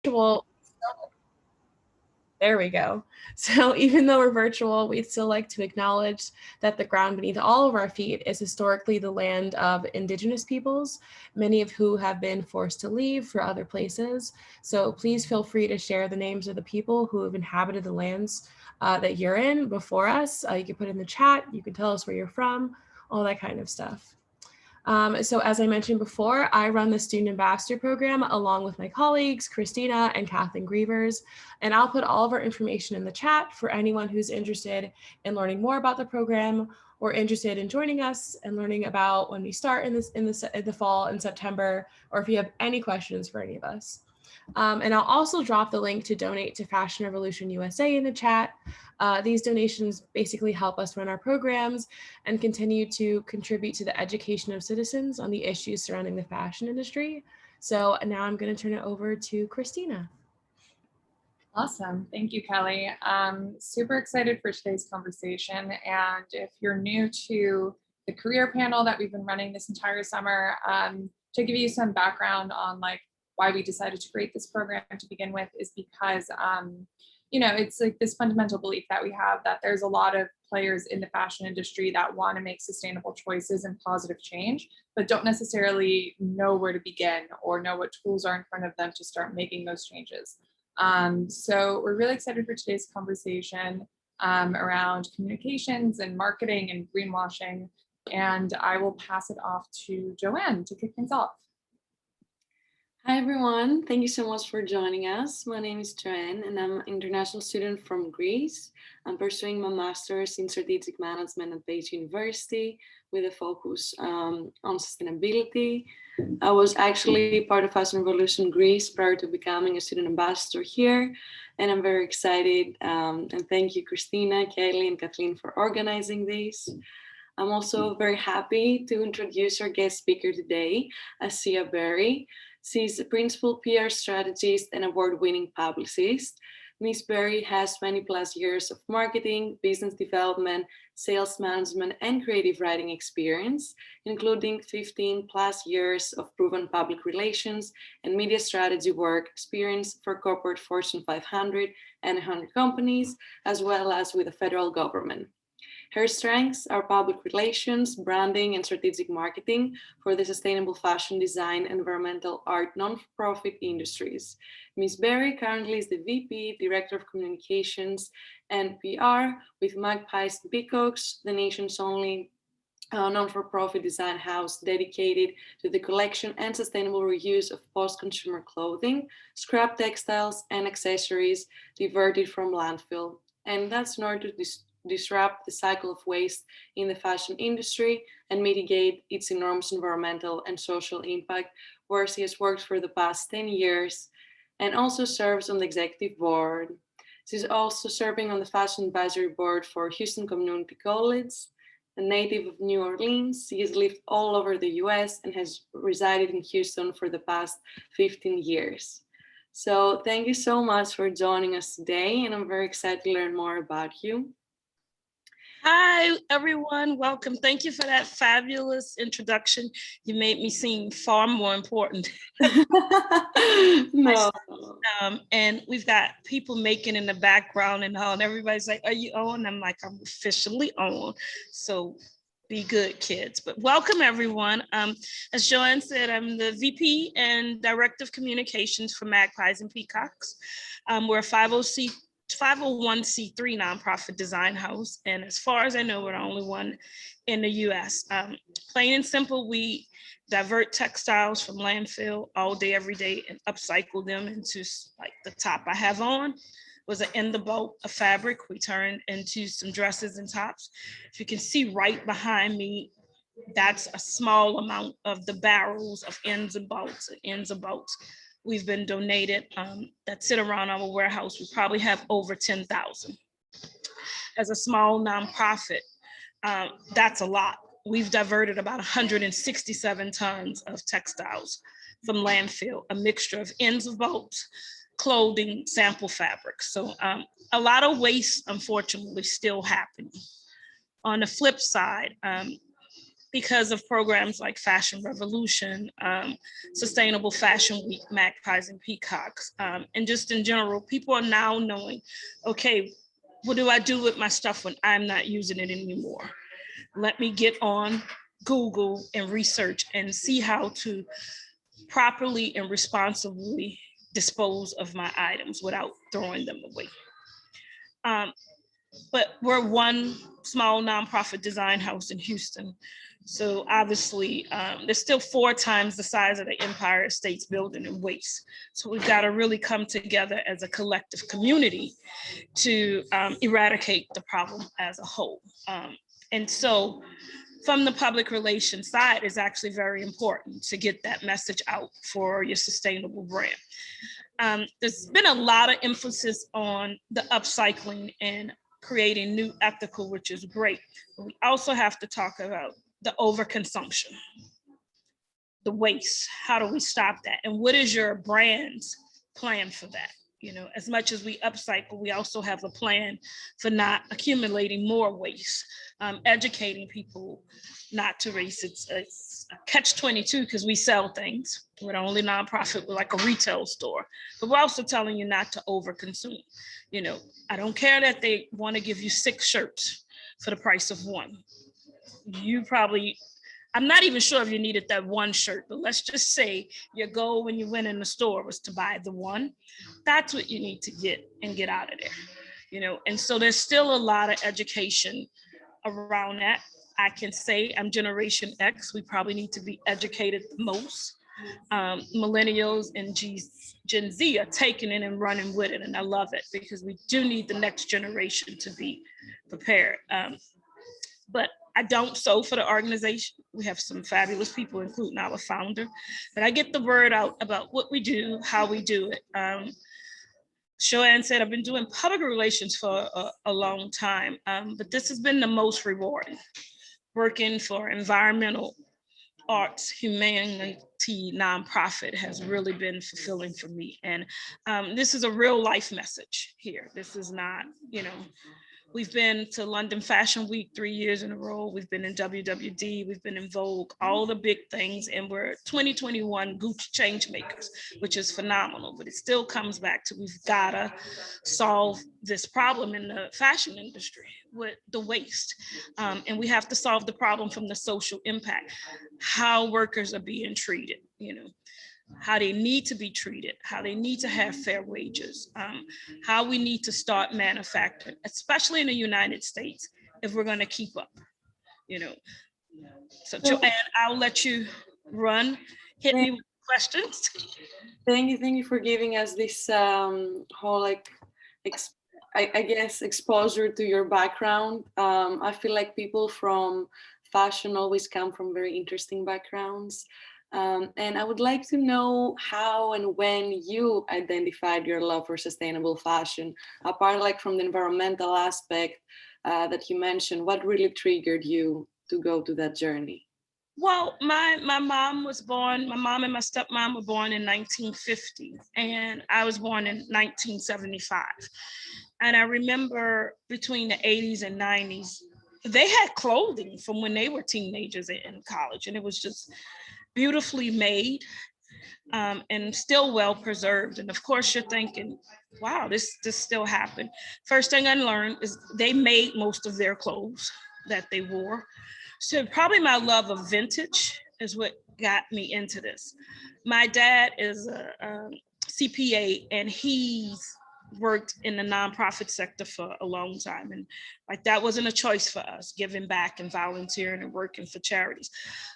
virtual, there we go. So even though we're virtual, we'd still like to acknowledge that the ground beneath all of our feet is historically the land of Indigenous peoples, many of who have been forced to leave for other places. So please feel free to share the names of the people who have inhabited the lands that you're in before us. You can put it in the chat, you can tell us where you're from, all that kind of stuff. So as I mentioned before, I run the Student Ambassador Program along with my colleagues, Christina and Kathleen Grievers, and I'll put all of our information in the chat for anyone who's interested in learning more about the program or interested in joining us and learning about when we start in the fall in September, or if you have any questions for any of us. And I'll also drop the link to donate to Fashion Revolution USA in the chat. These donations basically help us run our programs and continue to contribute to the education of citizens on the issues surrounding the fashion industry. So now I'm going to turn it over to Christina. Awesome. Thank you, Kelly. Super excited for today's conversation. And if you're new to the career panel that we've been running this entire summer, to give you some background on why we decided to create this program to begin with is because, it's like this fundamental belief that we have that there's a lot of players in the fashion industry that want to make sustainable choices and positive change, but don't necessarily know where to begin or know what tools are in front of them to start making those changes. So we're really excited for today's conversation around communications and marketing and greenwashing. And I will pass it off to Joanne to kick things off. Hi, everyone. Thank you so much for joining us. My name is Joanne, and I'm an international student from Greece. I'm pursuing my master's in strategic management at Pace University with a focus on sustainability. I was actually part of Fashion Revolution Greece prior to becoming a student ambassador here, and I'm very excited. And thank you, Christina, Kelly, and Kathleen for organizing this. I'm also very happy to introduce our guest speaker today, Ahshia Berry. She's a principal PR strategist and award-winning publicist. Ms. Berry has 20 plus years of marketing, business development, sales management, and creative writing experience, including 15 plus years of proven public relations and media strategy work experience for corporate Fortune 500 and 100 companies, as well as with the federal government. Her strengths are public relations, branding, and strategic marketing for the sustainable fashion design, environmental art, non-profit industries. Ms. Berry currently is the VP, Director of Communications and PR with Magpies and Peacocks, the nation's only non-for-profit design house dedicated to the collection and sustainable reuse of post-consumer clothing, scrap textiles, and accessories diverted from landfill. And that's in order to disrupt the cycle of waste in the fashion industry and mitigate its enormous environmental and social impact, where she has worked for the past 10 years and also serves on the executive board. She's also serving on the fashion advisory board for Houston Community College. A native of New Orleans, she has lived all over the US and has resided in Houston for the past 15 years. So thank you so much for joining us today, and I'm very excited to learn more about you. Hi, everyone. Welcome. Thank you for that fabulous introduction. You made me seem far more important. No. And we've got people making in the background and all, and everybody's like, are you on? I'm like, I'm officially on. So be good, kids. But welcome, everyone. As Joanne said, I'm the VP and Director of Communications for Magpies and Peacocks. We're a 501c3 nonprofit design house. And as far as I know, we're the only one in the US. Plain and simple, we divert textiles from landfill all day, every day, and upcycle them into, like the top I have on was an in the boat, a fabric we turned into some dresses and tops. If you can see right behind me, that's a small amount of the barrels of ends of boats. We've been donated that sit around our warehouse. We probably have over 10,000. As a small nonprofit, that's a lot. We've diverted about 167 tons of textiles from landfill, a mixture of ends of boats, clothing, sample fabrics. So a lot of waste, unfortunately, still happening. On the flip side, because of programs like Fashion Revolution, Sustainable Fashion Week, Magpies and Peacocks, and just in general, people are now knowing, okay, what do I do with my stuff when I'm not using it anymore? Let me get on Google and research and see how to properly and responsibly dispose of my items without throwing them away. But we're one small nonprofit design house in Houston. So obviously, there's still 4 times the size of the Empire State's building in waste. So we've got to really come together as a collective community to eradicate the problem as a whole. And so from the public relations side, is actually very important to get that message out for your sustainable brand. There's been a lot of emphasis on the upcycling and creating new ethical, which is great. But we also have to talk about the overconsumption, the waste. How do we stop that? And what is your brand's plan for that? You know, as much as we upcycle, we also have a plan for not accumulating more waste, educating people not to waste. It's a catch-22 because we sell things. We're the only nonprofit with like a retail store, but we're also telling you not to overconsume. You know, I don't care that they want to give you 6 shirts for the price of 1. You probably, I'm not even sure if you needed that 1 shirt, but let's just say your goal when you went in the store was to buy the 1. That's what you need to get and get out of there, you know? And so there's still a lot of education around that. I can say I'm Generation X. We probably need to be educated the most. Millennials and Gen Z are taking it and running with it. And I love it because we do need the next generation to be prepared. But I don't sew for the organization. We have some fabulous people, including our founder, but I get the word out about what we do, how we do it. Joanne said, I've been doing public relations for a long time, but this has been the most rewarding. Working for environmental arts, humanity nonprofit has really been fulfilling for me. And this is a real life message here. This is not, you know, we've been to London Fashion Week 3 years in a row. We've been in WWD, we've been in Vogue, all the big things. And we're 2021 Gucci change makers, which is phenomenal. But it still comes back to we've gotta solve this problem in the fashion industry with the waste. And we have to solve the problem from the social impact, how workers are being treated, you know, how they need to be treated, how they need to have fair wages, how we need to start manufacturing, especially in the United States, if we're going to keep up, you know. So Joanne, I'll let you run. Hit me with questions. Thank you for giving us this whole like I guess exposure to your background. I feel like people from fashion always come from very interesting backgrounds. And I would like to know how and when you identified your love for sustainable fashion, apart like from the environmental aspect that you mentioned, what really triggered you to go to that journey? Well, my mom was born, my mom and my stepmom were born in 1950, and I was born in 1975. And I remember between the 80s and 90s, they had clothing from when they were teenagers in college, and it was just beautifully made and still well preserved. And of course you're thinking, wow, this still happened. First thing I learned is they made most of their clothes that they wore. So probably my love of vintage is what got me into this. My dad is a CPA, and he's worked in the nonprofit sector for a long time. And like that wasn't a choice for us, giving back and volunteering and working for charities.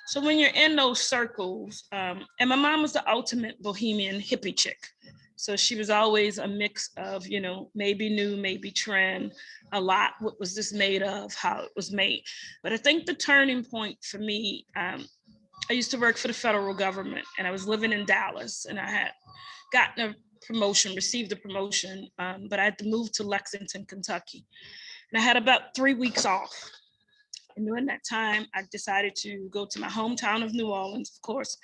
So when you're in those circles, and my mom was the ultimate bohemian hippie chick. So she was always a mix of, you know, maybe new, maybe trend, a lot. What was this made of? How it was made. But I think the turning point for me, I used to work for the federal government, and I was living in Dallas, and I had gotten a promotion, received a promotion, but I had to move to Lexington, Kentucky. And I had about 3 weeks off. And during that time, I decided to go to my hometown of New Orleans, of course,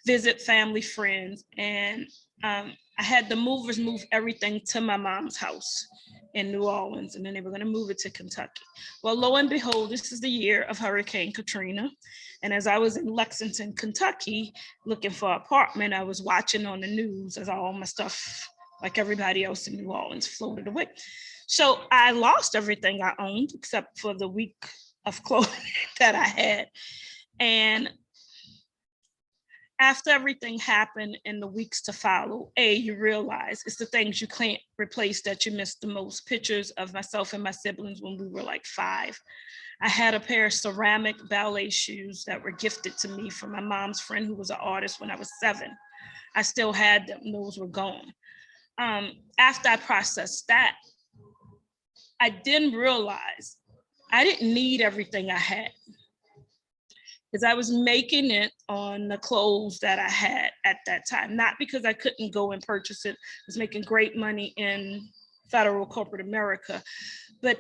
visit family, friends. And I had the movers move everything to my mom's house. in New Orleans, and then they were going to move it to Kentucky. Well, lo and behold, this is the year of Hurricane Katrina. And as I was in Lexington, Kentucky, looking for an apartment, I was watching on the news as all my stuff, like everybody else in New Orleans, floated away. So I lost everything I owned except for the week of clothing that I had. And after everything happened in the weeks to follow, you realize it's the things you can't replace that you miss the most. Pictures of myself and my siblings when we were like 5. I had a pair of ceramic ballet shoes that were gifted to me from my mom's friend who was an artist when I was 7. I still had them, those were gone. After I processed that, I didn't realize I didn't need everything I had, because I was making it on the clothes that I had at that time, not because I couldn't go and purchase it. I was making great money in federal corporate America, but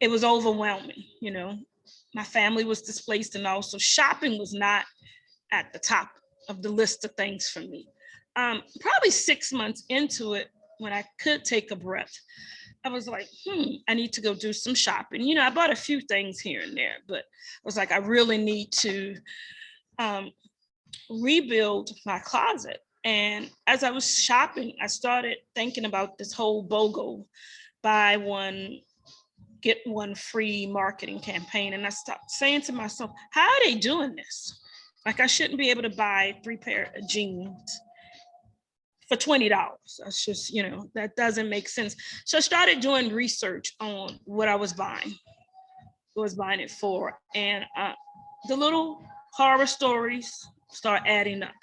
it was overwhelming, you know. My family was displaced, and also shopping was not at the top of the list of things for me. Probably 6 months into it, when I could take a breath, I was like, I need to go do some shopping. You know, I bought a few things here and there, but I was like, I really need to rebuild my closet. And as I was shopping, I started thinking about this whole BOGO, buy one, get one free marketing campaign. And I stopped saying to myself, how are they doing this? Like, I shouldn't be able to buy 3 pair of jeans for $20. That's just, you know, that doesn't make sense. So I started doing research on what I was buying, who I was buying it for. And the little horror stories start adding up.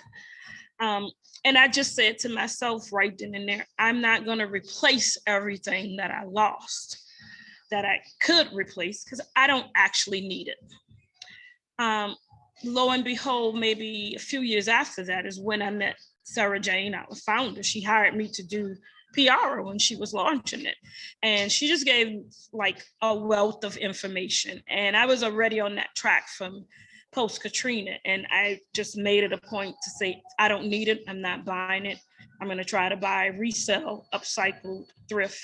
And I just said to myself right then and there, I'm not going to replace everything that I lost, that I could replace, because I don't actually need it. Lo and behold, maybe a few years after that is when I met Sarah Jane, our founder. She hired me to do PR when she was launching it. And she just gave like a wealth of information. And I was already on that track from post Katrina. And I just made it a point to say, I don't need it. I'm not buying it. I'm going to try to buy resell, upcycled, thrift,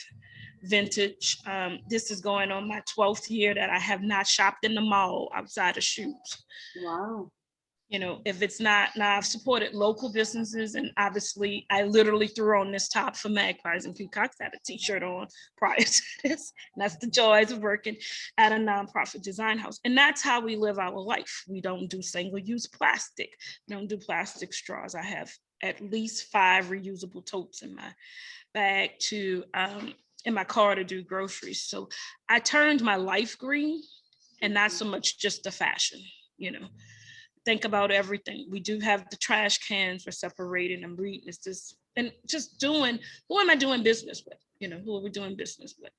vintage. This is going on my 12th year that I have not shopped in the mall outside of shoes. Wow. You know, if it's not, now I've supported local businesses, and obviously I literally threw on this top for Magpies and Peacocks. I had a t-shirt on prior to this. And that's the joys of working at a nonprofit design house. And that's how we live our life. We don't do single-use plastic. We don't do plastic straws. I have at least 5 reusable totes in my bag to, in my car to do groceries. So I turned my life green, and not so much just the fashion, you know. Think about everything. We do have the trash cans, we're separating and reading. It's just, and just doing, who am I doing business with? You know, who are we doing business with?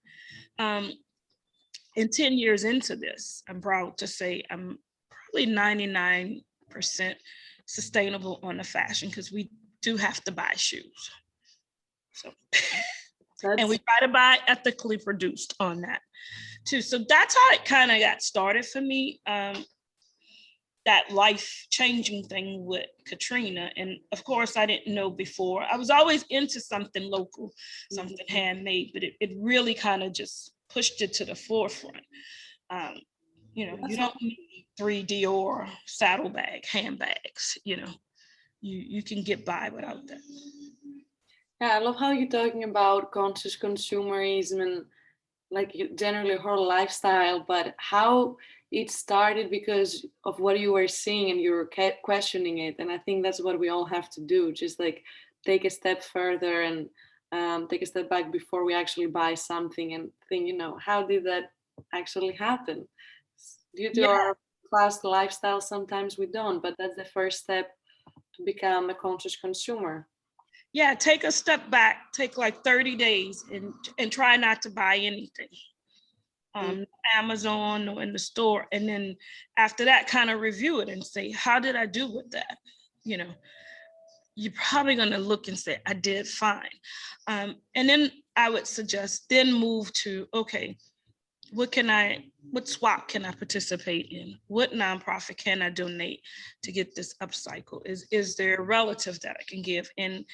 And 10 years into this, I'm proud to say I'm probably 99% sustainable on the fashion, because we do have to buy shoes. So, and we try to buy ethically produced on that too. So that's how it kind of got started for me. That life-changing thing with Katrina. And of course, I didn't know before. I was always into something local, something handmade, but it really kind of just pushed it to the forefront. You know, you don't need 3 Dior saddlebag handbags, you know, you can get by without that. Yeah, I love how you're talking about conscious consumerism and like generally her lifestyle, but how it started because of what you were seeing and you were questioning it. And I think that's what we all have to do, just like take a step further and take a step back before we actually buy something and think, you know, how did that actually happen? Due to our fast lifestyle, sometimes we don't, but that's the first step to become a conscious consumer. Yeah, take a step back, take like 30 days and try not to buy anything. Amazon or in the store. And then after that, kind of review it and say, how did I do with that? You know, you're probably going to look and say, I did fine. And then I would suggest then move to, okay, what swap can I participate in? What nonprofit can I donate to get this upcycle? Is there a relative that I can give? And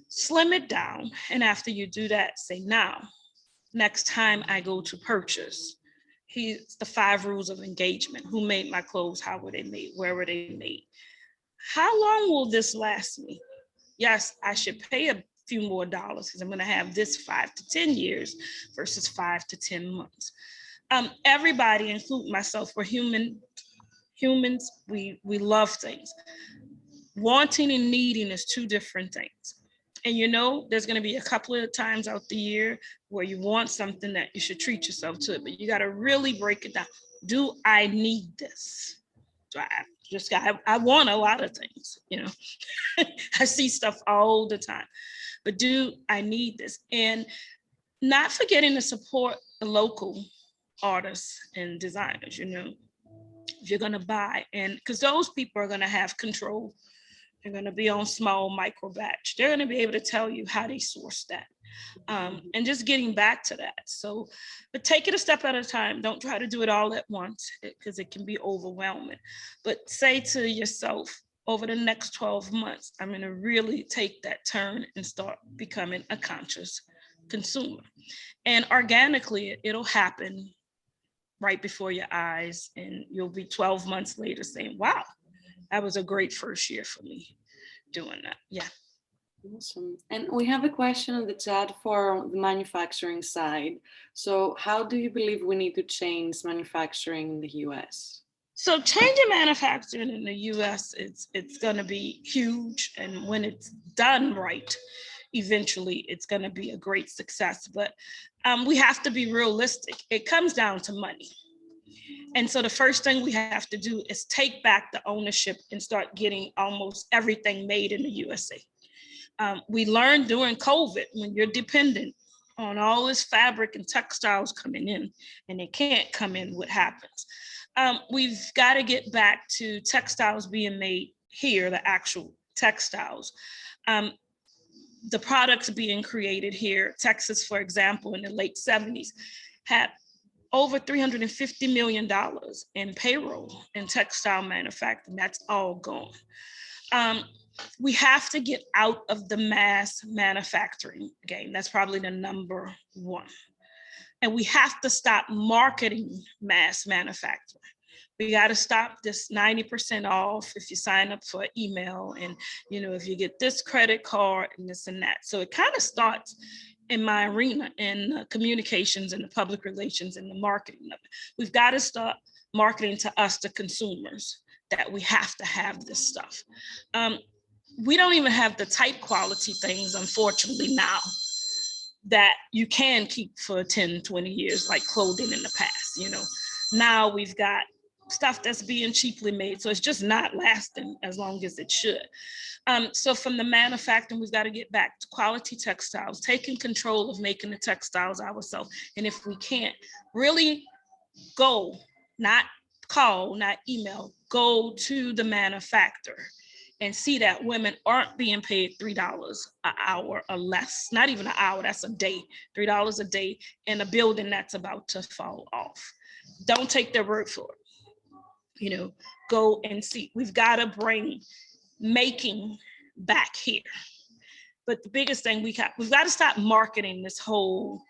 slim it down. And after you do that, say, now, next time I go to purchase. He's the 5 rules of engagement. Who made my clothes? How were they made? Where were they made? How long will this last me? Yes, I should pay a few more dollars because I'm going to have this 5 to 10 years versus 5 to 10 months. Everybody, including myself, we're humans. We love things. Wanting and needing is 2 different things. And you know, there's going to be a couple of times out the year where you want something that you should treat yourself to it, but you got to really break it down. Do I need this? Do I want a lot of things, you know. I see stuff all the time, but do I need this? And not forgetting to support the local artists and designers, you know, if you're going to buy, and because those people are going to have control. They're going to be on small micro batch. They're going to be able to tell you how they source that. And just getting back to that. So, but take it a step at a time. Don't try to do it all at once because it can be overwhelming. But say to yourself, over the next 12 months, I'm going to really take that turn and start becoming a conscious consumer. And organically, it'll happen right before your eyes. And you'll be 12 months later saying, wow, that was a great first year for me doing that. Yeah. Awesome. And we have a question in the chat for the manufacturing side. So how do you believe we need to change manufacturing in the US? So changing manufacturing in the US, it's going to be huge. And when it's done right, eventually it's going to be a great success. But we have to be realistic. It comes down to money. And so the first thing we have to do is take back the ownership and start getting almost everything made in the USA. We learned during COVID, when you're dependent on all this fabric and textiles coming in, and they can't come in, what happens? We've got to get back to textiles being made here, the actual textiles. The products being created here. Texas, for example, in the late 70s, had over $350 million in payroll in textile manufacturing. That's all gone. We have to get out of the mass manufacturing game. That's probably the number 1. And we have to stop marketing mass manufacturing. We got to stop this 90% off if you sign up for an email, and you know, if you get this credit card and this and that. So it kind of starts in my arena in communications and the public relations and the marketing of it. We've got to start marketing to us, the consumers, that we have to have this stuff. We don't even have the type quality things, unfortunately, now that you can keep for 10, 20 years, like clothing in the past. You know, now we've got stuff that's being cheaply made, so it's just not lasting as long as it should. So from the manufacturing, we've got to get back to quality textiles, taking control of making the textiles ourselves. And if we can't, really go, not call, not email, go to the manufacturer and see that women aren't being paid $3 an hour or less, not even an hour, that's a day, $3 a day in a building that's about to fall off. Don't take their word for it. You know, go and see. We've got to bring making back here. But the biggest thing we've got to stop marketing this whole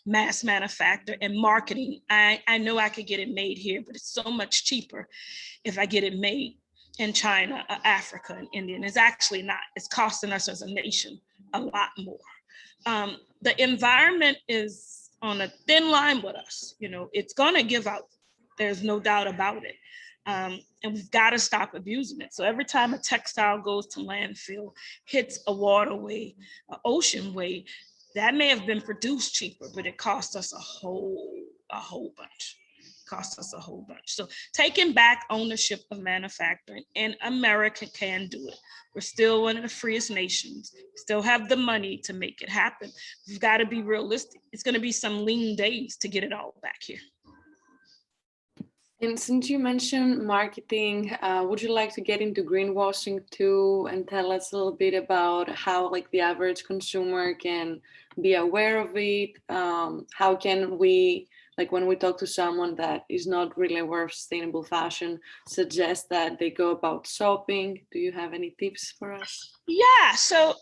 mass manufacture and marketing. I know I could get it made here, but it's so much cheaper if I get it made in China, Africa, and India. And it's actually not. It's costing us as a nation a lot more. The environment is on a thin line with us. You know, it's going to give out. There's no doubt about it. And we've got to stop abusing it. So every time a textile goes to landfill, hits a waterway, an ocean way, that may have been produced cheaper, but it cost us a whole bunch. Cost us a whole bunch. So taking back ownership of manufacturing, and America can do it. We're still one of the freest nations. We still have the money to make it happen. We've got to be realistic. It's going to be some lean days to get it all back here. And since you mentioned marketing, would you like to get into greenwashing too and tell us a little bit about how like the average consumer can be aware of it? How can we, like when we talk to someone that is not really aware of sustainable fashion, suggest that they go about shopping? Do you have any tips for us? Yeah, so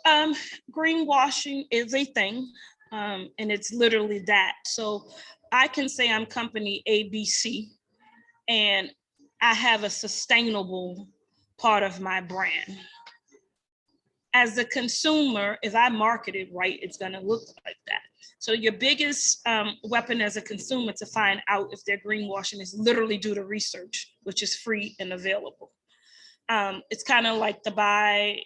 greenwashing is a thing. And it's literally that. So I can say I'm company ABC, and I have a sustainable part of my brand. As a consumer, if I market it right, it's going to look like that. So your biggest weapon as a consumer to find out if they're greenwashing is literally do the research, which is free and available. It's kind of like the buy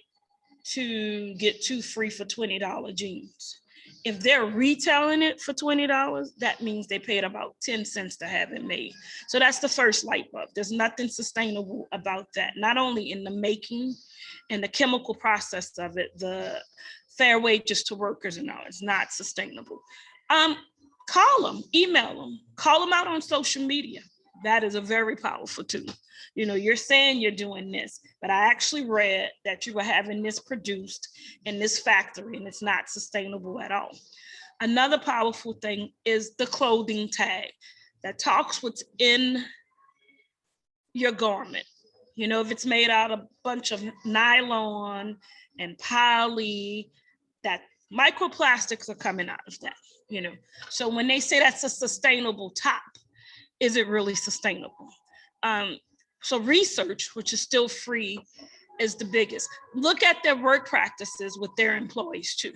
to get two free for $20 jeans. If they're retailing it for $20, that means they paid about 10 cents to have it made. So that's the first light bulb. There's nothing sustainable about that, not only in the making and the chemical process of it, the fair wages to workers and all, it's not sustainable. Call them, email them, call them out on social media. That is a very powerful tool. You know, you're saying you're doing this, but I actually read that you were having this produced in this factory and it's not sustainable at all. Another powerful thing is the clothing tag that talks what's in your garment. You know, if it's made out of a bunch of nylon and poly, that microplastics are coming out of that, you know. So when they say that's a sustainable top, is it really sustainable? So research, which is still free, is the biggest. Look at their work practices with their employees too.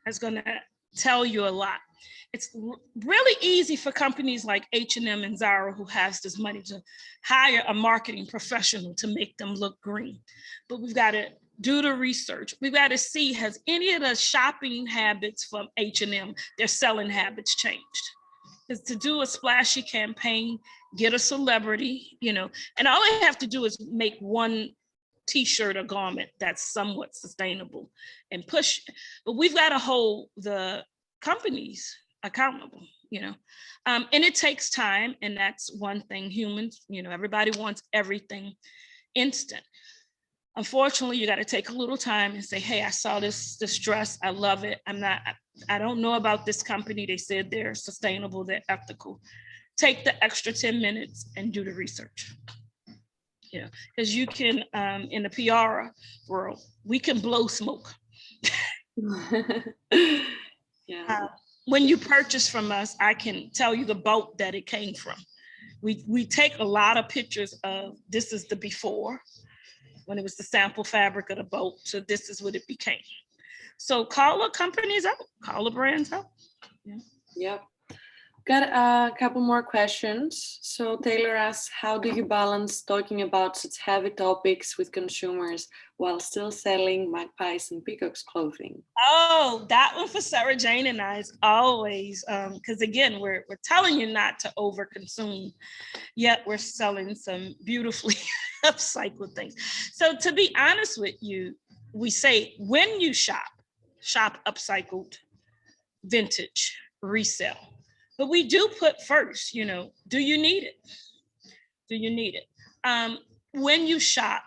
That's going to tell you a lot. It's really easy for companies like H&M and Zara, who has this money, to hire a marketing professional to make them look green. But we've got to do the research. We've got to see, has any of the shopping habits from H&M, their selling habits changed? Is to do a splashy campaign, get a celebrity, you know, and all they have to do is make one t-shirt or garment that's somewhat sustainable and push. But we've got to hold the companies accountable, you know, and it takes time. And that's one thing, humans, you know, everybody wants everything instant. Unfortunately, you got to take a little time and say, hey, I saw this dress, I love it. I don't know about this company. They said they're sustainable, they're ethical. Take the extra 10 minutes and do the research. You know, because you can, in the PR world, we can blow smoke. Yeah. When you purchase from us, I can tell you the boat that it came from. We take a lot of pictures of, this is the before, when it was the sample fabric of the boat, so this is what it became. So call the companies out, call the brands out. Yeah. Yep. Got a couple more questions. So Taylor asks, how do you balance talking about such heavy topics with consumers while still selling Magpies and Peacocks clothing? Oh, that one for Sarah Jane and I is always, because again, we're telling you not to overconsume, yet we're selling some beautifully upcycled things. So to be honest with you, we say when you shop upcycled, vintage, resale. But we do put first, you know, do you need it? Do you need it? When you shop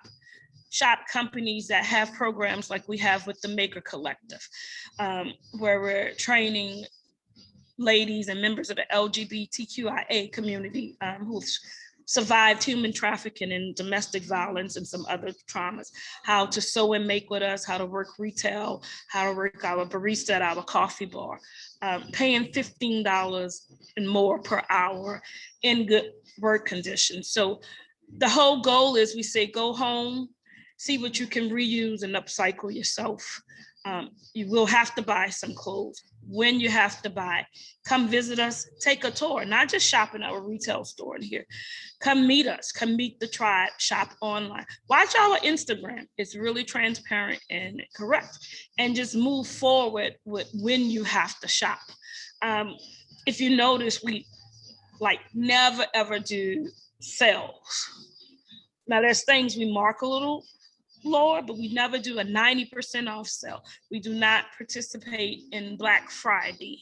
companies that have programs like we have with the Maker Collective, where we're training ladies and members of the LGBTQIA community who've survived human trafficking and domestic violence and some other traumas, how to sew and make with us, how to work retail, how to work our barista at our coffee bar, paying $15 and more per hour in good work conditions. So the whole goal is, we say, go home, see what you can reuse and upcycle yourself. You will have to buy some clothes. When you have to buy, come visit us, take a tour, not just shop in our retail store in here. Come meet us, come meet the tribe, shop online. Watch our Instagram. It's really transparent and correct. And just move forward with when you have to shop. If you notice, we like never ever do sales. Now there's things we mark a little lower, but we never do a 90% off sale. We do not participate in Black Friday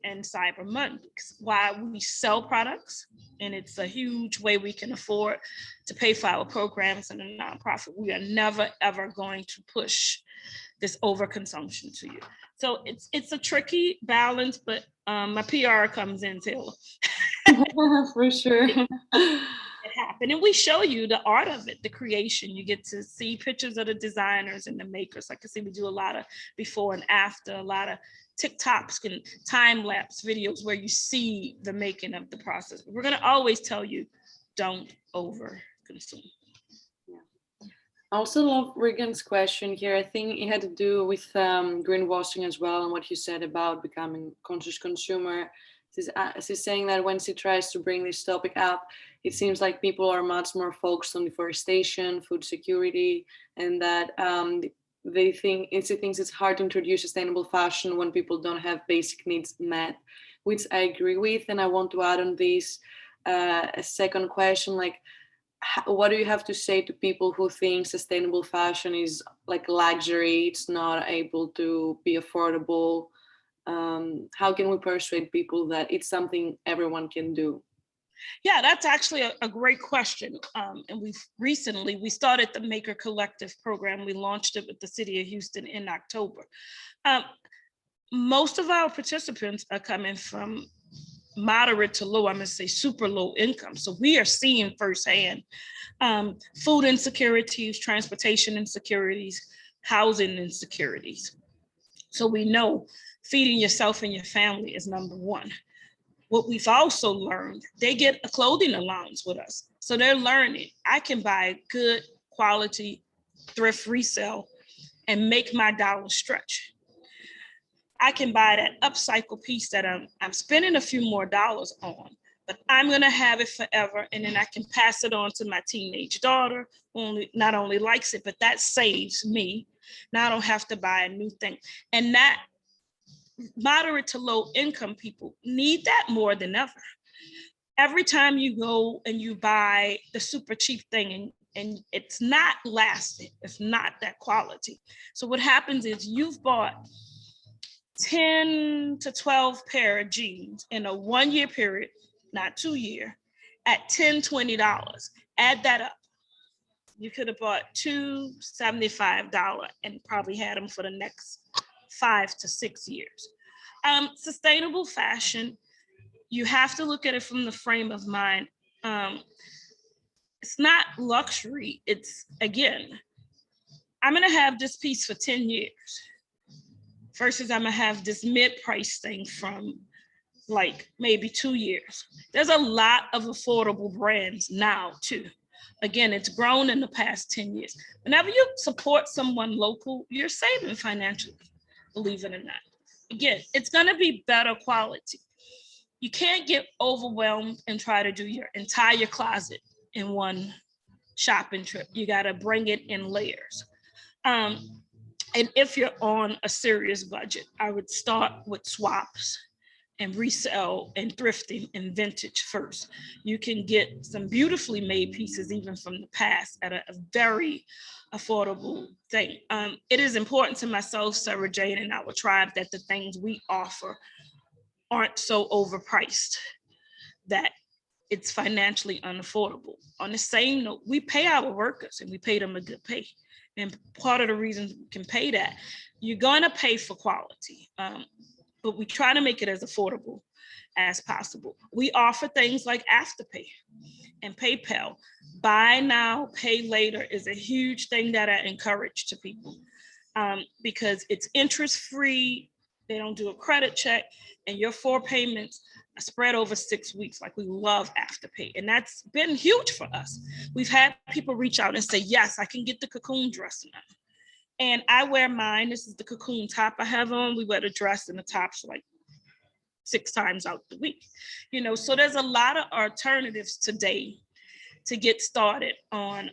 and Cyber Monday. Why? We sell products, and it's a huge way we can afford to pay for our programs and a nonprofit. We are never ever going to push this overconsumption to you. So it's a tricky balance, but my PR comes in, Taylor. For sure. It happened, and we show you the art of it, the creation. You get to see pictures of the designers and the makers. Like I said, we do a lot of before and after, a lot of TikToks and time-lapse videos where you see the making of the process. We're gonna always tell you, don't over consume. I also love Regan's question here. I think it had to do with greenwashing as well, and what you said about becoming conscious consumer. She's saying that when she tries to bring this topic up, it seems like people are much more focused on deforestation, food security, and that she thinks it's hard to introduce sustainable fashion when people don't have basic needs met, which I agree with. And I want to add on this a second question, like, what do you have to say to people who think sustainable fashion is like luxury, it's not able to be affordable? How can we persuade people that it's something everyone can do? Yeah, that's actually a great question. And we started the Maker Collective program. We launched it with the city of Houston in October. Most of our participants are coming from moderate to low, I'm gonna say super low income. So we are seeing firsthand food insecurities, transportation insecurities, housing insecurities. So we know feeding yourself and your family is number one. What we've also learned, they get a clothing allowance with us. So they're learning, I can buy good quality thrift resale and make my dollar stretch. I can buy that upcycle piece that I'm spending a few more dollars on, but I'm gonna have it forever, and then I can pass it on to my teenage daughter, who not only likes it, but that saves me. Now I don't have to buy a new thing. And that moderate to low income people need that more than ever. Every time you go and you buy the super cheap thing and it's not lasting, it's not that quality. So what happens is you've bought 10 to 12 pair of jeans in a 1 year period, not 2 year, at $10, $20. Add that up. You could have bought two $75 and probably had them for the next 5 to 6 years. Sustainable fashion, you have to look at it from the frame of mind. It's not luxury. It's, again, I'm gonna have this piece for 10 years versus I'm gonna have this mid-price thing from like maybe 2 years. There's a lot of affordable brands now too. Again, it's grown in the past 10 years. Whenever you support someone local, you're saving financially, believe it or not. Again, it's gonna be better quality. You can't get overwhelmed and try to do your entire closet in one shopping trip. You gotta bring it in layers. And if you're on a serious budget, I would start with swaps and resell and thrifting and vintage first. You can get some beautifully made pieces even from the past at a very affordable thing. It is important to myself, Sarah Jane, and our tribe that the things we offer aren't so overpriced that it's financially unaffordable. On the same note, we pay our workers and we pay them a good pay. And part of the reason we can pay that, you're gonna pay for quality, but we try to make it as affordable as possible. We offer things like Afterpay and PayPal. Buy now, pay later is a huge thing that I encourage to people because it's interest-free. They don't do a credit check, and your 4 payments are spread over 6 weeks. Like, we love Afterpay, and that's been huge for us. We've had people reach out and say, yes, I can get the cocoon dress now. And I wear mine. This is the cocoon top I have on. We wear the dress and the tops like 6 times out the week. You know, so there's a lot of alternatives today to get started on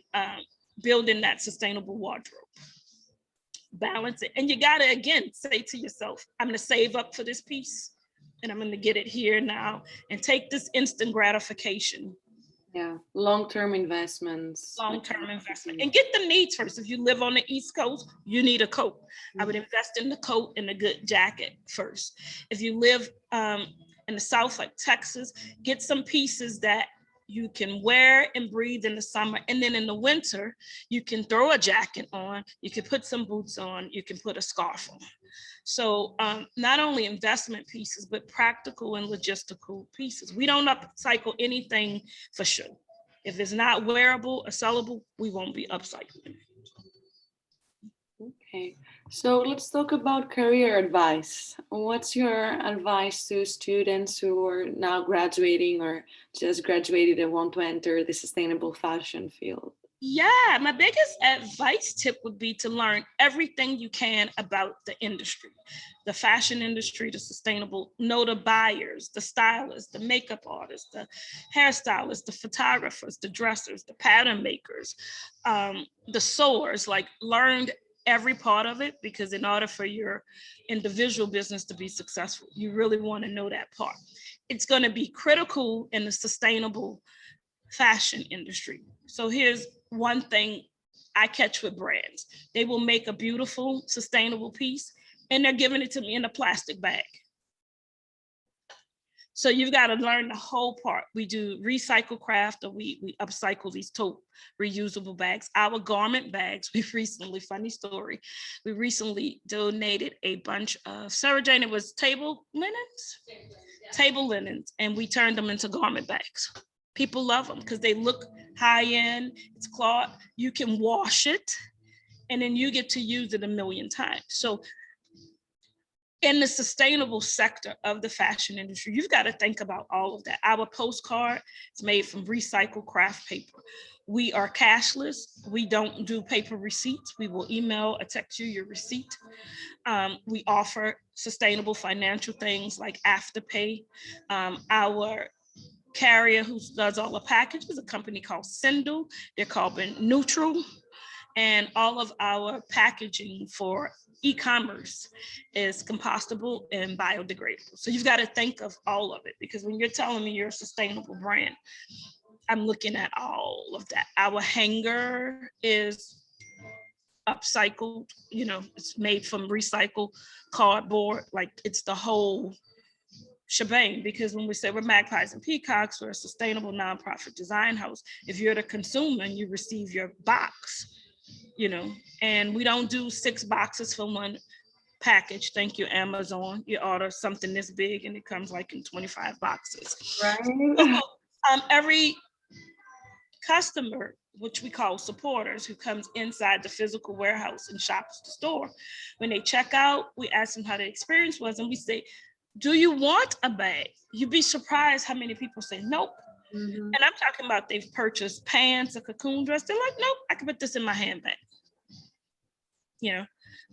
building that sustainable wardrobe. Balance it. And you gotta, again, say to yourself, I'm gonna save up for this piece and I'm gonna get it here now and take this instant gratification. Yeah, long-term investments. Long-term investment. And get the needs first. If you live on the East Coast, you need a coat. I would invest in the coat and a good jacket first. If you live in the South, like Texas, get some pieces that you can wear and breathe in the summer. And then in the winter, you can throw a jacket on, you can put some boots on, you can put a scarf on. So not only investment pieces, but practical and logistical pieces. We don't upcycle anything for show. If it's not wearable or sellable, we won't be upcycling. Okay. So let's talk about career advice. What's your advice to students who are now graduating or just graduated and want to enter the sustainable fashion field? Yeah, my biggest advice tip would be to learn everything you can about the industry, the fashion industry, the sustainable, know the buyers, the stylists, the makeup artists, the hairstylists, the photographers, the dressers, the pattern makers, the sewers, like learned every part of it, because in order for your individual business to be successful, you really want to know that part. It's going to be critical in the sustainable fashion industry. So here's one thing I catch with brands. They will make a beautiful, sustainable piece, and they're giving it to me in a plastic bag. So you've got to learn the whole part. We do recycle craft, or we upcycle these tote reusable bags. Our garment bags, we recently, funny story, we recently donated a bunch of, Sarah Jane, it was table linens, and we turned them into garment bags. People love them because they look high end, it's cloth, you can wash it, and then you get to use it a million times. So in the sustainable sector of the fashion industry, you've got to think about all of that. Our postcard is made from recycled craft paper. We are cashless. We don't do paper receipts. We will email or text you your receipt. We offer sustainable financial things like Afterpay. Our carrier who does all the packages, a company called Sindel. They're carbon neutral. And all of our packaging for e-commerce is compostable and biodegradable. So you've got to think of all of it, because when you're telling me you're a sustainable brand, I'm looking at all of that. Our hanger is upcycled, it's made from recycled cardboard, like it's the whole shebang, because when we say we're Magpies and Peacocks, we're a sustainable nonprofit design house. If you're the consumer and you receive your box, and we don't do 6 boxes for one package. Thank you, Amazon. You order something this big and it comes like in 25 boxes. Right. Every customer, which we call supporters, who comes inside the physical warehouse and shops the store, when they check out, we ask them how the experience was, and we say, do you want a bag? You'd be surprised how many people say nope. Mm-hmm. And I'm talking about they've purchased pants, a cocoon dress. They're like, nope, I can put this in my handbag.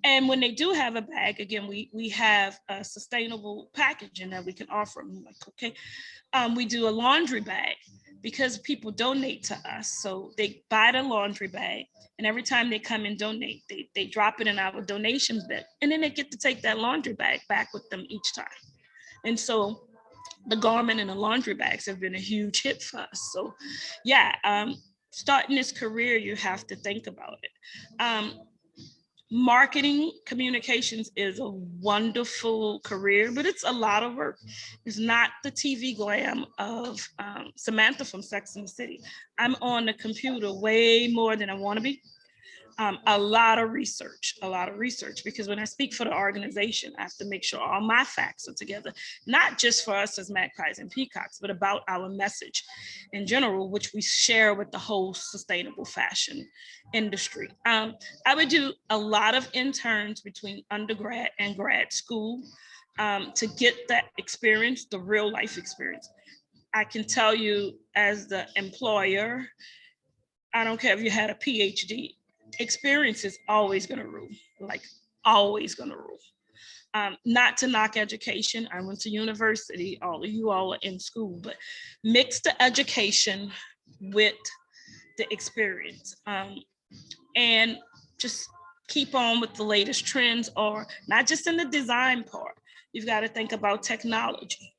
And when they do have a bag, again, we have a sustainable packaging that we can offer them. Like, okay, we do a laundry bag because people donate to us. So they buy the laundry bag, and every time they come and donate, they drop it in our donations bin, and then they get to take that laundry bag back with them each time. And so the garment and the laundry bags have been a huge hit for us. So yeah, starting this career, you have to think about it. Marketing communications is a wonderful career, but it's a lot of work. It's not the TV glam of Samantha from Sex and the City. I'm on the computer way more than I want to be. A lot of research, because when I speak for the organization, I have to make sure all my facts are together, not just for us as Magpies and Peacocks, but about our message in general, which we share with the whole sustainable fashion industry. I would do a lot of interns between undergrad and grad school to get that experience, the real life experience. I can tell you as the employer, I don't care if you had a PhD, experience is always going to rule, like always going to rule. Not to knock education. I went to university, all of you all are in school, but mix the education with the experience. And just keep on with the latest trends, or not just in the design part. You've got to think about technology.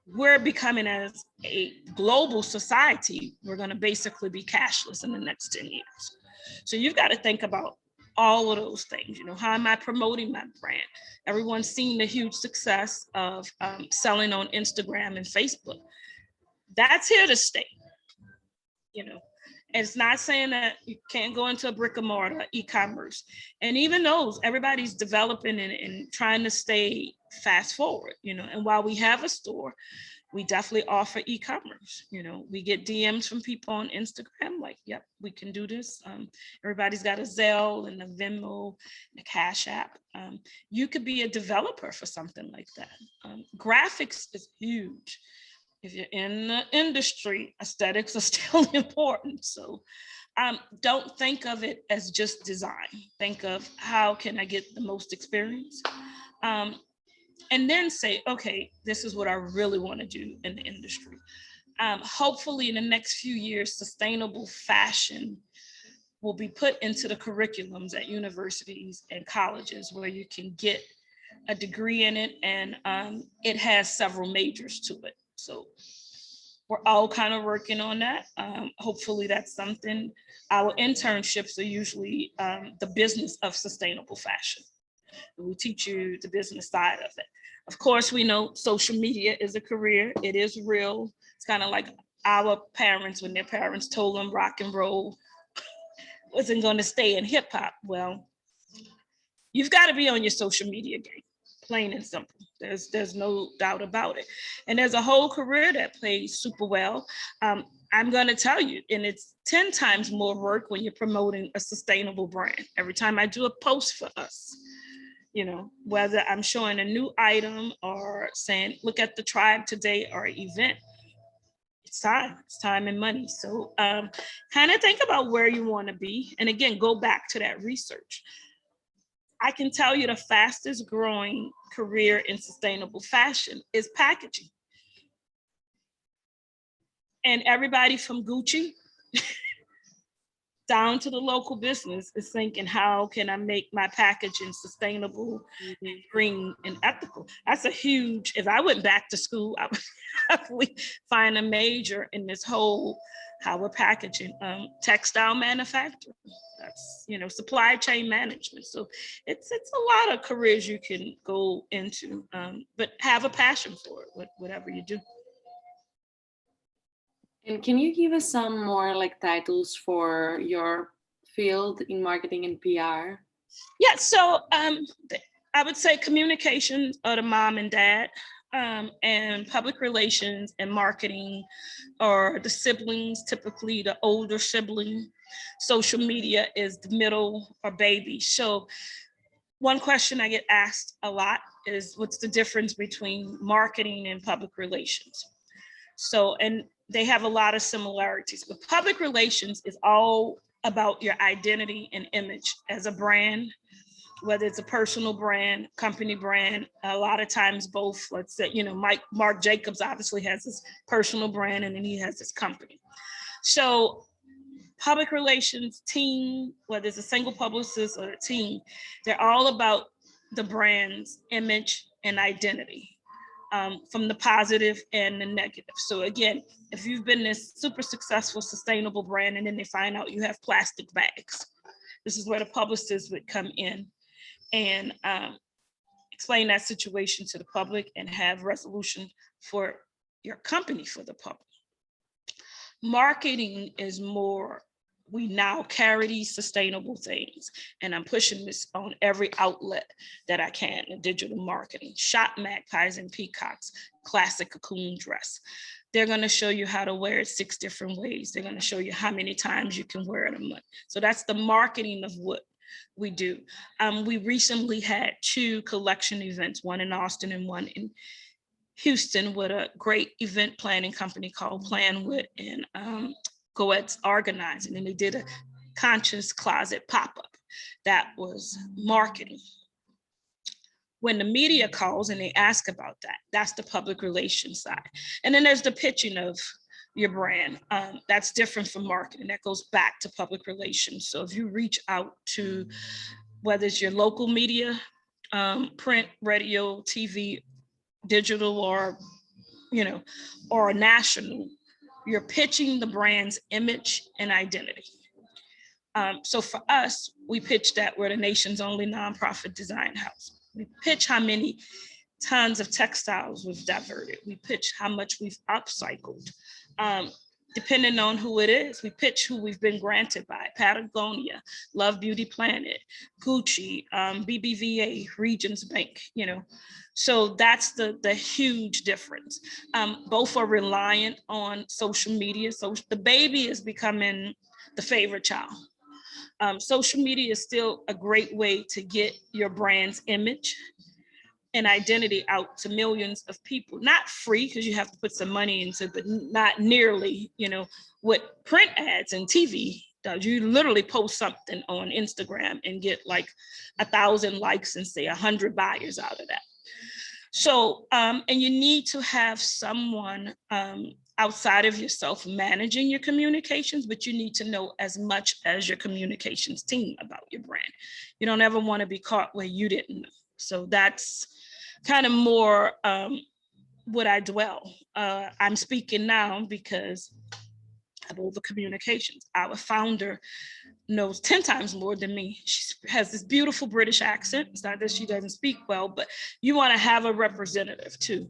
We're becoming, as a global society, we're going to basically be cashless in the next 10 years. So you've got to think about all of those things. How am I promoting my brand? Everyone's seen the huge success of selling on Instagram and Facebook. That's here to stay. It's not saying that you can't go into a brick and mortar e-commerce. And even those, everybody's developing and trying to stay fast forward, And while we have a store, We definitely offer e-commerce. You know, we get DMs from people on Instagram like, yep, we can do this. Everybody's got a Zelle and a Venmo, and a Cash App. You could be a developer for something like that. Graphics is huge. If you're in the industry, aesthetics are still important. So don't think of it as just design. Think of how can I get the most experience? And then say, okay, this is what I really want to do in the industry. Hopefully in the next few years, sustainable fashion will be put into the curriculums at universities and colleges where you can get a degree in it, and it has several majors to it. So we're all kind of working on that. Hopefully that's something. Our internships are usually the business of sustainable fashion. We teach you the business side of it. Of course, we know social media is a career. It is real. It's kind of like our parents when their parents told them rock and roll wasn't going to stay in hip hop. Well, you've got to be on your social media game, plain and simple. There's no doubt about it. And there's a whole career that plays super well. I'm going to tell you, and it's 10 times more work when you're promoting a sustainable brand. Every time I do a post for us, you know, whether I'm showing a new item or saying, look at the tribe today or event, it's time and money. So kind of think about where you want to be. And again, go back to that research. I can tell you the fastest growing career in sustainable fashion is packaging. And everybody from Gucci down to the local business is thinking, how can I make my packaging sustainable, green, and ethical? That's a huge, if I went back to school, I would definitely find a major in this whole, how we're packaging, textile manufacturing. That's, you know, supply chain management. So it's a lot of careers you can go into, but have a passion for it, whatever you do. And can you give us some more like titles for your field in marketing and PR? Yeah, so I would say communications are the mom and dad, and public relations and marketing are the siblings, typically the older sibling. Social media is the middle or baby. So one question I get asked a lot is, what's the difference between marketing and public relations? So, and they have a lot of similarities, but public relations is all about your identity and image as a brand, whether it's a personal brand, company brand, a lot of times both. Let's say, you know, Marc Jacobs obviously has his personal brand and then he has his company. So public relations team, whether it's a single publicist or a team, they're all about the brand's image and identity. From the positive and the negative. So again, if you've been this super successful, sustainable brand, and then they find out you have plastic bags, this is where the publicists would come in and explain that situation to the public and have resolution for your company for the public. Marketing is more, we now carry these sustainable things, and I'm pushing this on every outlet that I can in digital marketing. Shop Magpies and Peacocks, classic cocoon dress. They're going to show you how to wear it 6 different ways. They're going to show you how many times you can wear it a month. So that's the marketing of what we do. We recently had 2 collection events, one in Austin and one in Houston, with a great event planning company called Plan With, and Goetz organizing, and they did a conscious closet pop-up. That was marketing. When the media calls and they ask about that, that's the public relations side. And then there's the pitching of your brand. That's different from marketing. That goes back to public relations. So if you reach out to, whether it's your local media, print, radio, TV, digital, or, you know, or national, you're pitching the brand's image and identity. So for us, we pitch that we're the nation's only nonprofit design house. We pitch how many tons of textiles we've diverted. We pitch how much we've upcycled. depending on who it is, we pitch who we've been granted by: Patagonia, Love Beauty Planet, Gucci, BBVA, Regions Bank, you know. So that's the huge difference. Both are reliant on social media. So the baby is becoming the favorite child. Social media is still a great way to get your brand's image and identity out to millions of people. Not free, because you have to put some money into it, but not nearly, you know, what print ads and TV does. You literally post something on Instagram and get like 1,000 likes and say 100 buyers out of that. So, and you need to have someone outside of yourself managing your communications, but you need to know as much as your communications team about your brand. You don't ever want to be caught where you didn't know. So that's kind of more what I dwell. I'm speaking now because of over communications. Our founder knows 10 times more than me. She has this beautiful British accent. It's not that she doesn't speak well, but you want to have a representative too.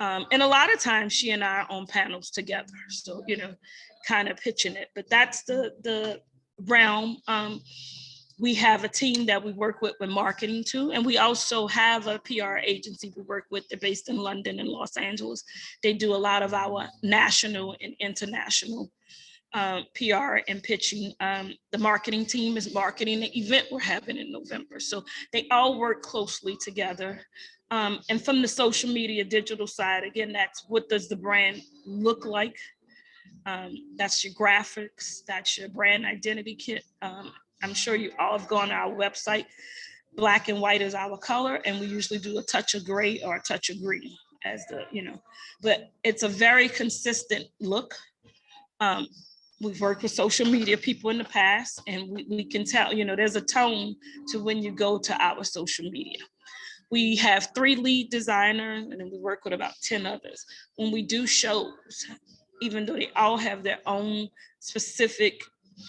And a lot of times she and I are on panels together. So, you know, kind of pitching it, but that's the realm. We have a team that we work with marketing too. And we also have a PR agency we work with. They're based in London and Los Angeles. They do a lot of our national and international PR and pitching. The marketing team is marketing the event we're having in November. So they all work closely together. And from the social media digital side, again, that's what does the brand look like? That's your graphics, that's your brand identity kit. I'm sure you all have gone to our website. Black and white is our color, and we usually do a touch of gray or a touch of green as the, you know, but it's a very consistent look. We've worked with social media people in the past, and we can tell, you know, there's a tone to when you go to our social media. We have 3 lead designers, and then we work with about 10 others. When we do shows, even though they all have their own specific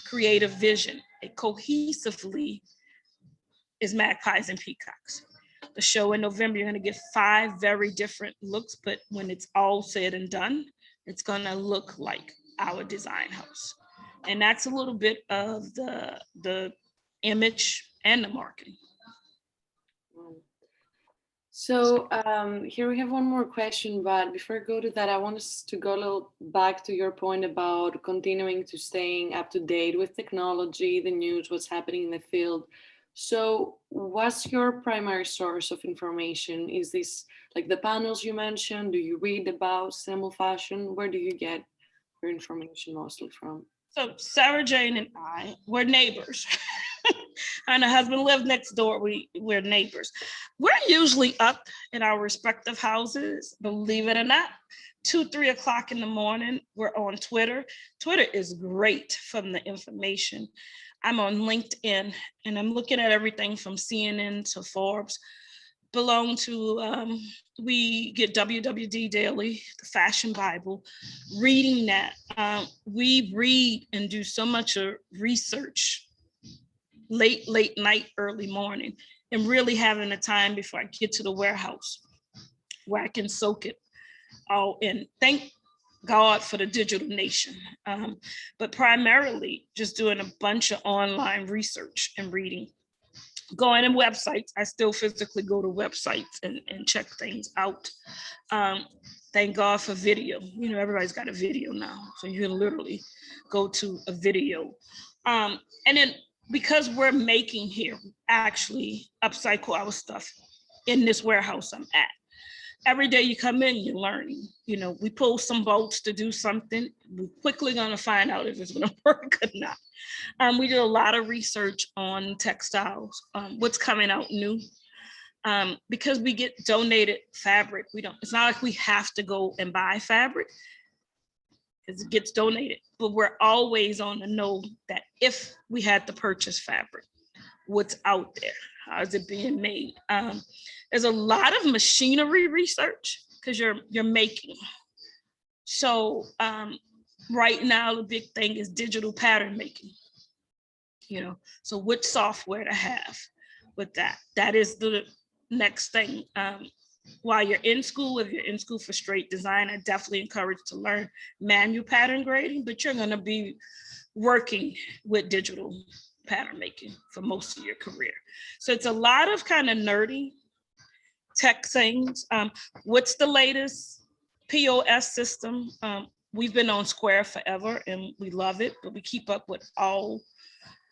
creative vision, it cohesively is Magpies and Peacocks. The show in November, you're going to get 5 very different looks, but when it's all said and done, it's going to look like our design house. And that's a little bit of the image and the marketing. So here we have one more question, but before I go to that, I want us to go a little back to your point about continuing to staying up to date with technology, the news, what's happening in the field. So what's your primary source of information? Is this like the panels you mentioned? Do you read about sustainable fashion? Where do you get your information mostly from? So Sarah Jane and I, we're neighbors. And her husband lived next door. We're neighbors. We're usually up in our respective houses, believe it or not, 2, 3 o'clock in the morning. We're on Twitter. Twitter is great from the information. I'm on LinkedIn, and I'm looking at everything from CNN to Forbes. Belong to, we get WWD Daily, the Fashion Bible, reading that. We read and do so much research late night, early morning, and really having the time before I get to the warehouse where I can soak it all in. Thank God for the digital nation. But primarily just doing a bunch of online research and reading. Going to websites, I still physically go to websites and check things out. Thank God for video. You know, everybody's got a video now. So you can literally go to a video. And then because we're making here, actually upcycle our stuff in this warehouse I'm at. Every day you come in, you're learning. You know, we pull some bolts to do something. We're quickly gonna find out if it's gonna work or not. We did a lot of research on textiles, what's coming out new. Because we get donated fabric, it's not like we have to go and buy fabric, because it gets donated, but we're always on the know that if we had to purchase fabric, what's out there, how is it being made? There's a lot of machinery research because you're making. So right now the big thing is digital pattern making. You know, so what software to have with that? That is the next thing. while you're in school, if you're in school for straight design, I definitely encourage to learn manual pattern grading, but you're going to be working with digital pattern making for most of your career. So it's a lot of kind of nerdy tech things. What's the latest POS system? We've been on Square forever and we love it, but we keep up with all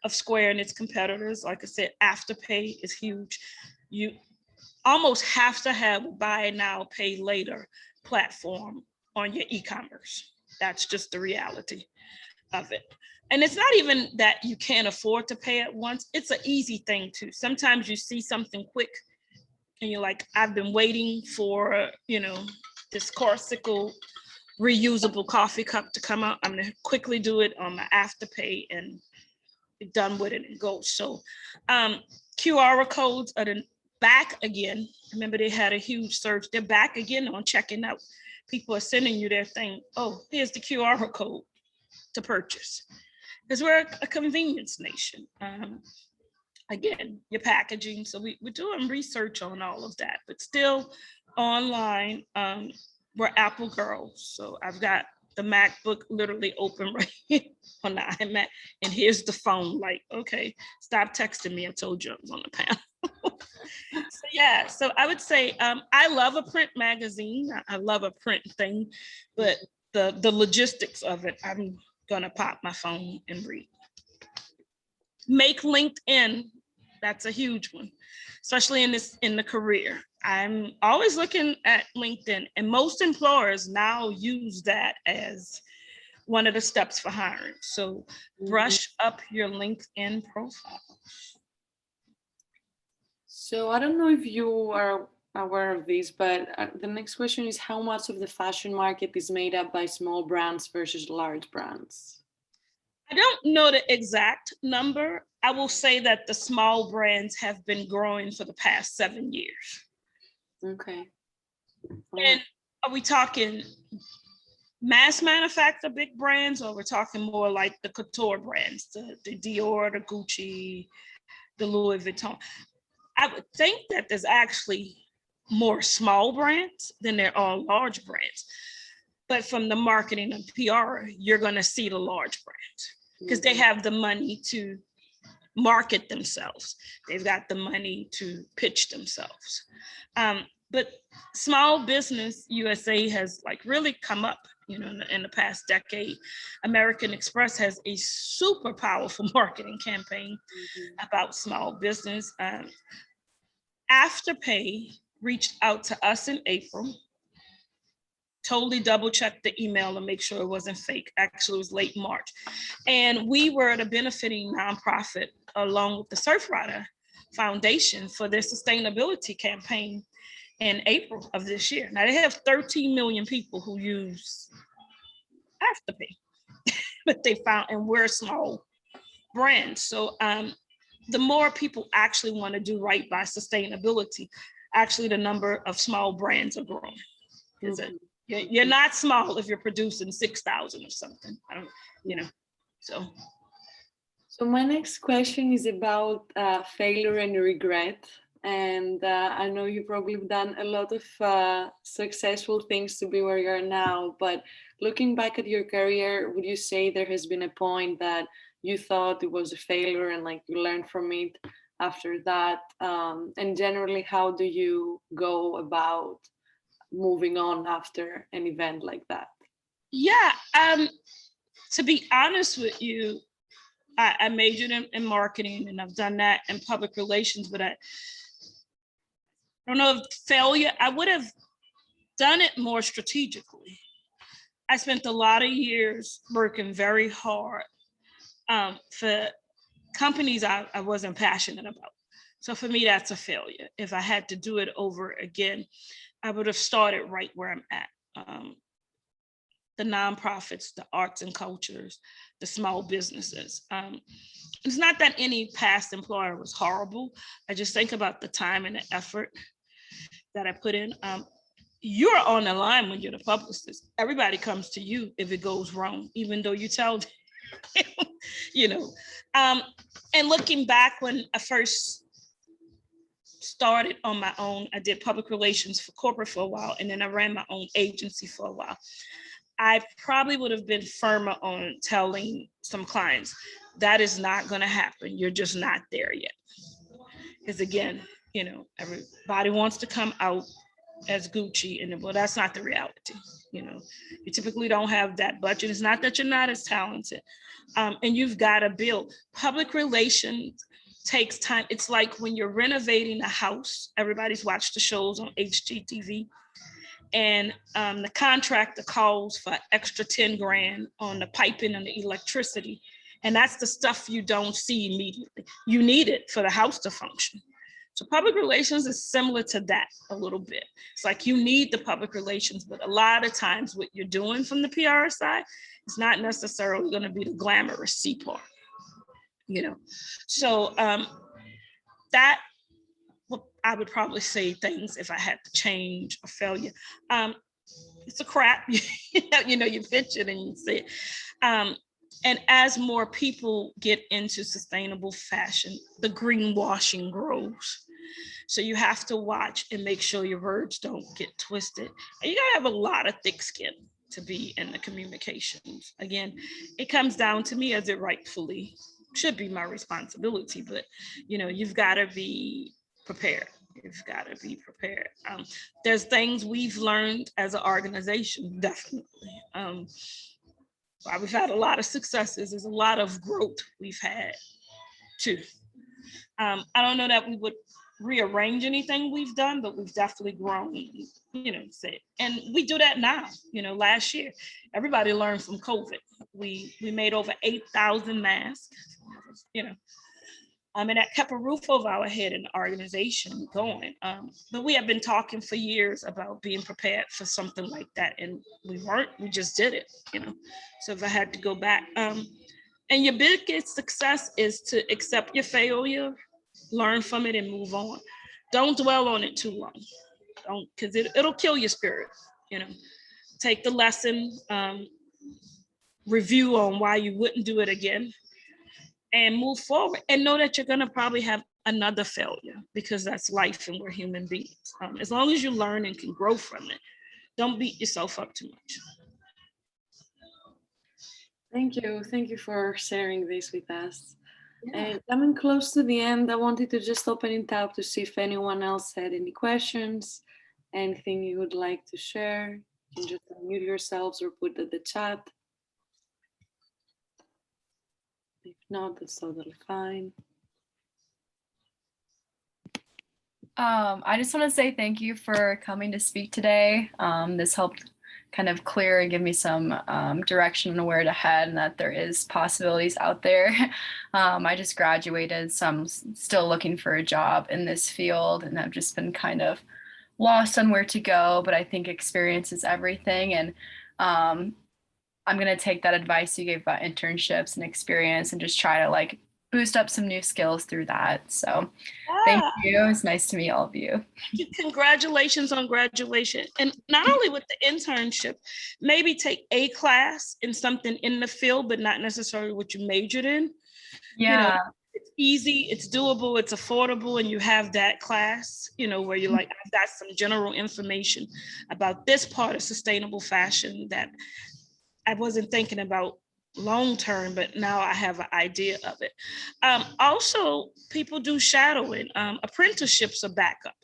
of Square and its competitors. Like I said, Afterpay is huge. You almost have to have a buy now, pay later platform on your e-commerce. That's just the reality of it. And it's not even that you can't afford to pay at once. It's an easy thing too. Sometimes you see something quick and you're like, I've been waiting for, this Corsical reusable coffee cup to come out. I'm gonna quickly do it on my Afterpay and be done with it and go. So QR codes are back again. Remember they had a huge surge. They're back again on checking out. People are sending you their thing. Oh, here's the QR code to purchase. Because we're a convenience nation. Again, your packaging. So we're doing research on all of that, but still online, we're Apple girls. So I've got the MacBook literally open right here on the iMac. And here's the phone, like, okay, stop texting me. I told you I was on the panel. So yeah, so I would say I love a print magazine. I love a print thing, but the logistics of it, I'm gonna pop my phone and read. Make LinkedIn, that's a huge one, especially in the career. I'm always looking at LinkedIn, and most employers now use that as one of the steps for hiring. So brush up your LinkedIn profile. So I don't know if you are aware of this, but the next question is how much of the fashion market is made up by small brands versus large brands? I don't know the exact number. I will say that the small brands have been growing for the past 7 years. Okay. And are we talking mass manufacture big brands, or we're talking more like the couture brands, the Dior, the Gucci, the Louis Vuitton? I would think that there's actually more small brands than there are large brands. But from the marketing and PR, you're going to see the large brands because they have the money to market themselves. They've got the money to pitch themselves. But small business USA has like really come up, in the past decade. American Express has a super powerful marketing campaign about small business. Afterpay reached out to us in April, totally double checked the email and make sure it wasn't fake. Actually, it was late March. And we were the benefiting nonprofit along with the Surfrider Foundation for their sustainability campaign in April of this year. Now they have 13 million people who use Afterpay, but they found, and we're a small brand. So the more people actually want to do right by sustainability, actually the number of small brands are growing. You're not small if you're producing 6,000 or something. So. So my next question is about failure and regret. And I know you've probably done a lot of successful things to be where you are now, but looking back at your career, would you say there has been a point that you thought it was a failure and like you learned from it after that? And generally, how do you go about moving on after an event like that? Yeah, to be honest with you, I majored in marketing and I've done that in public relations, but I don't know if failure, I would have done it more strategically. I spent a lot of years working very hard for companies I wasn't passionate about. So for me, that's a failure. If I had to do it over again, I would have started right where I'm at. The nonprofits, the arts and cultures, the small businesses. It's not that any past employer was horrible. I just think about the time and the effort that I put in. You're on the line when you're the publicist. Everybody comes to you if it goes wrong, even though you tell them, And looking back when I first started on my own. I did public relations for corporate for a while, and then I ran my own agency for a while. I probably would have been firmer on telling some clients that is not going to happen. You're just not there yet. Because again, you know, everybody wants to come out as Gucci, and well, that's not the reality. You know, you typically don't have that budget. It's not that you're not as talented, and you've got to build. Public relations takes time. It's like when you're renovating a house. Everybody's watched the shows on HGTV, and the contractor calls for extra 10 grand on the piping and the electricity. And that's the stuff you don't see immediately. You need it for the house to function. So public relations is similar to that a little bit. It's like you need the public relations, but a lot of times what you're doing from the PR side is not necessarily going to be the glamorous C part, you know. So that, I would probably say things if I had to change or failure. It's a crap, you know, you pitch it and you say it. And as more people get into sustainable fashion, the greenwashing grows. So you have to watch and make sure your words don't get twisted. And you gotta have a lot of thick skin to be in the communications. Again, it comes down to me as it rightfully should be my responsibility, but you know, you've gotta be prepared. You've gotta be prepared. There's things we've learned as an organization, definitely. While we've had a lot of successes, there's a lot of growth we've had too. I don't know that we would rearrange anything we've done, but we've definitely grown, you know, and we do that now. You know, last year, everybody learned from COVID. We made over 8,000 masks, you know, and that kept a roof over our head and the organization going. But we have been talking for years about being prepared for something like that. And we weren't, we just did it, you know. So if I had to go back, and your biggest success is to accept your failure, learn from it and move on. Don't dwell on it too long. Don't, because it'll kill your spirit, you know. Take the lesson, review on why you wouldn't do it again, and move forward, and know that you're going to probably have another failure, because that's life and we're human beings. As long as you learn and can grow from it, don't beat yourself up too much. Thank you. Thank you for sharing this with us. Yeah. And coming close to the end, I wanted to just open it up to see if anyone else had any questions, anything you would like to share. You can just unmute yourselves or put in the chat. If not, that's totally fine. I just want to say thank you for coming to speak today. This helped kind of clear and give me some direction on where to head, and that there is possibilities out there. I just graduated, so I'm still looking for a job in this field, and I've just been kind of lost on where to go, but I think experience is everything. And I'm going to take that advice you gave about internships and experience and just try to like boost up some new skills through that. So thank you. It's nice to meet all of you. Congratulations on graduation. And not only with the internship, maybe take a class in something in the field, but not necessarily what you majored in. Yeah. You know, it's easy, it's doable, it's affordable, and you have that class, you know, where you're like, I've got some general information about this part of sustainable fashion that I wasn't thinking about long term, but now I have an idea of it. Also, people do shadowing. Apprenticeships are backup.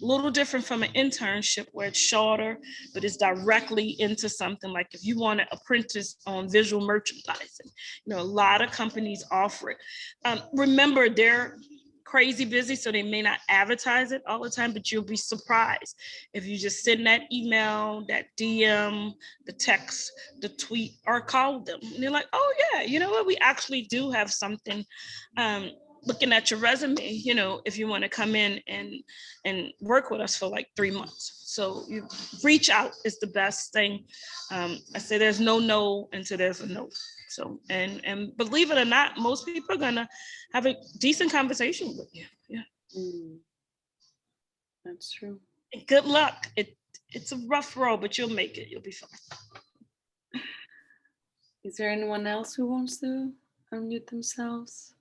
A little different from an internship where it's shorter, but it's directly into something like if you want to apprentice on visual merchandising. You know, a lot of companies offer it. Remember, they're crazy busy, so they may not advertise it all the time, but you'll be surprised if you just send that email, that DM, the text, the tweet, or call them. And they're like, oh yeah, you know what? We actually do have something. Looking at your resume, you know, if you want to come in and work with us for like 3 months. So you reach out is the best thing. I say there's no until there's a no. So, and believe it or not, most people are gonna have a decent conversation with you. Yeah. That's true. And good luck. It's a rough road, but you'll make it. You'll be fine. Is there anyone else who wants to unmute themselves?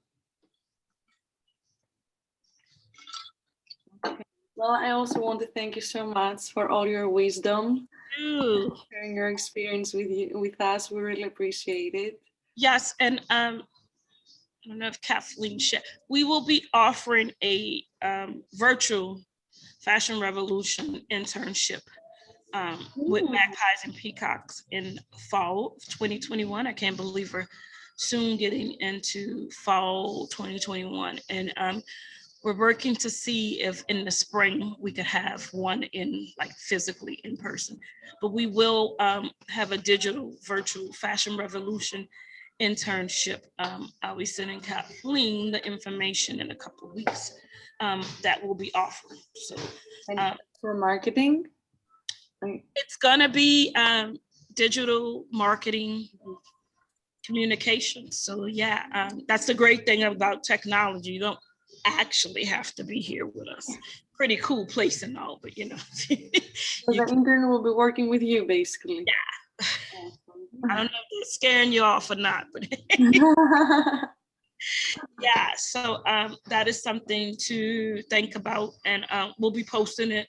Okay. Well, I also want to thank you so much for all your wisdom, Ooh. sharing your experience with us. We really appreciate it. Yes, and I don't know if Kathleen shared. We will be offering a virtual Fashion Revolution internship with Magpies and Peacocks in fall of 2021. I can't believe we're soon getting into fall 2021. And we're working to see if in the spring we could have one in like physically in person. But we will have a digital virtual Fashion Revolution internship. I'll be sending Kathleen the information in a couple of weeks that will be offered. So For marketing? it's gonna be digital marketing communication. So yeah, that's the great thing about technology. You don't actually have to be here with us. Pretty cool place and all, but you know. So the intern will be working with you basically. Yeah. I don't know if it's scaring you off or not, but yeah, so that is something to think about, and we'll be posting it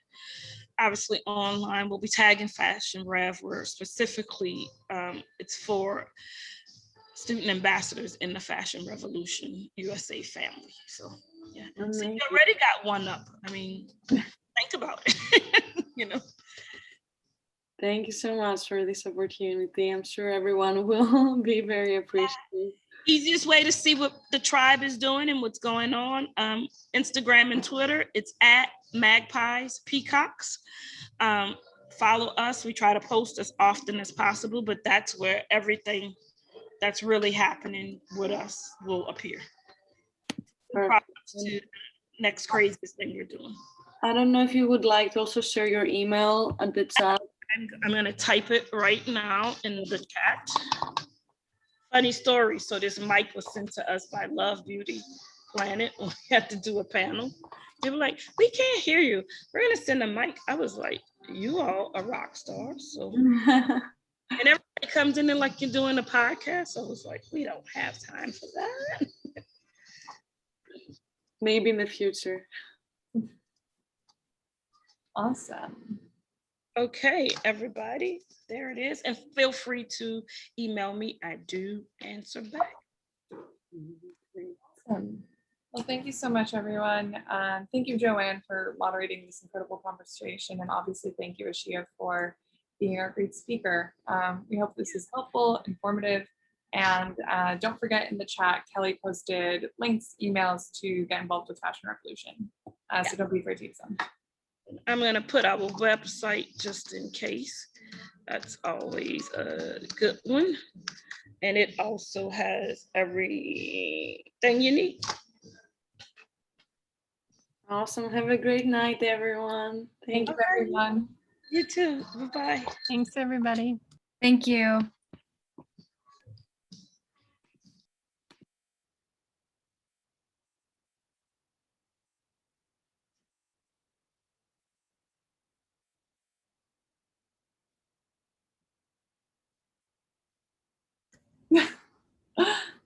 obviously online. We'll be tagging Fashion Rev, where specifically it's for student ambassadors in the Fashion Revolution USA family. So yeah, so you already got one up. I mean, think about it. You know. Thank you so much for this opportunity. I'm sure everyone will be very appreciative. Easiest way to see what the tribe is doing and what's going on, Instagram and Twitter, it's at Magpies Peacocks. Follow us. We try to post as often as possible, but that's where everything that's really happening with us will appear. To next craziest thing we're doing. I don't know if you would like to also share your email at the chat. I'm going to type it right now in the chat. Funny story. So this mic was sent to us by Love Beauty Planet. We had to do a panel. They were like, we can't hear you. We're going to send a mic. I was like, you all are rock stars. So, and everybody comes in and like you're doing a podcast. I was like, we don't have time for that. Maybe in the future. Awesome. Okay, everybody, there it is. And feel free to email me. I do answer back. Awesome. Well, thank you so much, everyone. Thank you, Joanne, for moderating this incredible conversation. And obviously, thank you, Ahshia, for being our great speaker. We hope this is helpful, informative. And don't forget in the chat, Kelly posted links, emails to get involved with Fashion Revolution. So don't be afraid to use them. I'm going to put our website just in case. That's always a good one. And it also has everything you need. Awesome. Have a great night, everyone. Thank you, everyone. You too. Bye-bye. Thanks, everybody. Thank you.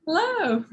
Hello.